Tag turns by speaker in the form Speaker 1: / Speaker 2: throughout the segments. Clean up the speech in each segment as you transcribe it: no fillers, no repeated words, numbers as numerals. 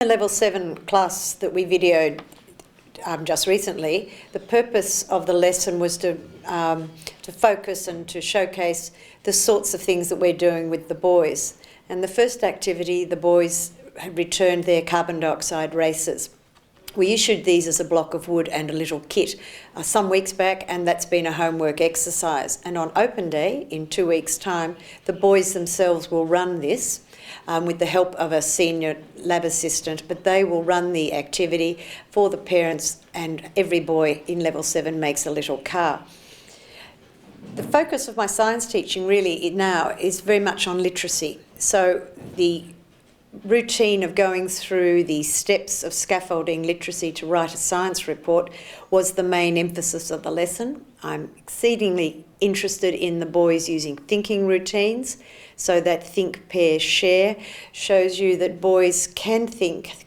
Speaker 1: The Level 7 class that we videoed just recently, the purpose of the lesson was to focus and to showcase the sorts of things that we're doing with the boys. And the first activity, the boys had returned their carbon dioxide racers. We issued these as a block of wood and a little kit some weeks back, and that's been a homework exercise. And on open day, in 2 weeks' time, the boys themselves will run this with the help of a senior lab assistant, but they will run the activity for the parents, and every boy in Level 7 makes a little car. The focus of my science teaching really now is very much on literacy. So the routine of going through the steps of scaffolding literacy to write a science report was the main emphasis of the lesson. I'm exceedingly interested in the boys using thinking routines, so that think, pair, share shows you that boys can think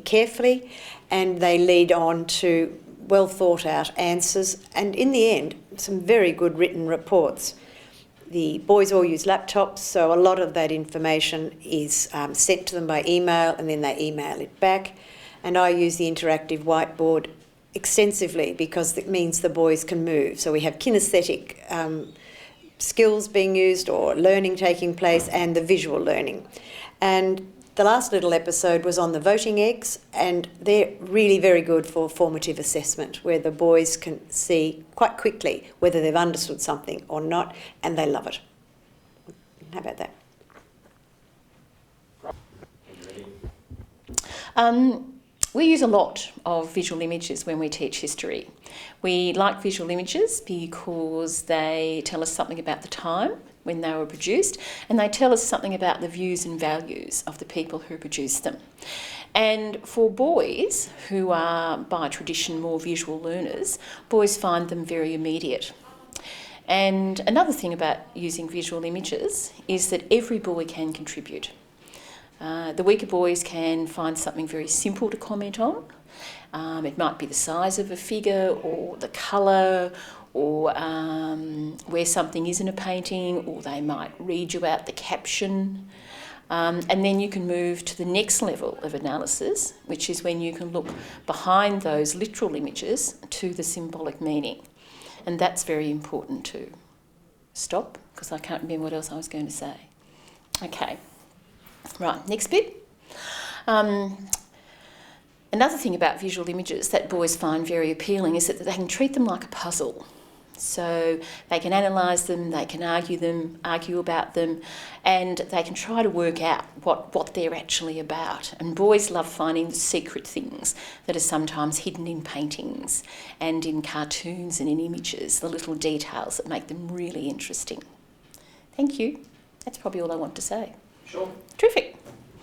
Speaker 1: carefully, and they lead on to well thought out answers, and in the end some very good written reports. The boys all use laptops, so a lot of that information is sent to them by email, and then they email it back. And I use the interactive whiteboard extensively because it means the boys can move. So we have kinesthetic skills being used or learning taking place, and the visual learning. And the last little episode was on the voting eggs, and they're really very good for formative assessment, where the boys can see quite quickly whether they've understood something or not, and they love it. How about that?
Speaker 2: We use a lot of visual images when we teach history. We like visual images because they tell us something about the time when they were produced, and they tell us something about the views and values of the people who produced them. And for boys who are by tradition more visual learners, boys find them very immediate. And another thing about using visual images is that every boy can contribute. The weaker boys can find something very simple to comment on. It might be the size of a figure, or the colour, or where something is in a painting, or they might read you out the caption. And then you can move to the next level of analysis, which is when you can look behind those literal images to the symbolic meaning. And that's very important too. Stop, because I can't remember what else I was going to say. Okay, right, next bit. Another thing about visual images that boys find very appealing is that they can treat them like a puzzle. So they can analyse them, they can argue about them, and they can try to work out what they're actually about. And boys love finding the secret things that are sometimes hidden in paintings and in cartoons and in images, the little details that make them really interesting. Thank you. That's probably all I want to say.
Speaker 3: Sure.
Speaker 2: Terrific.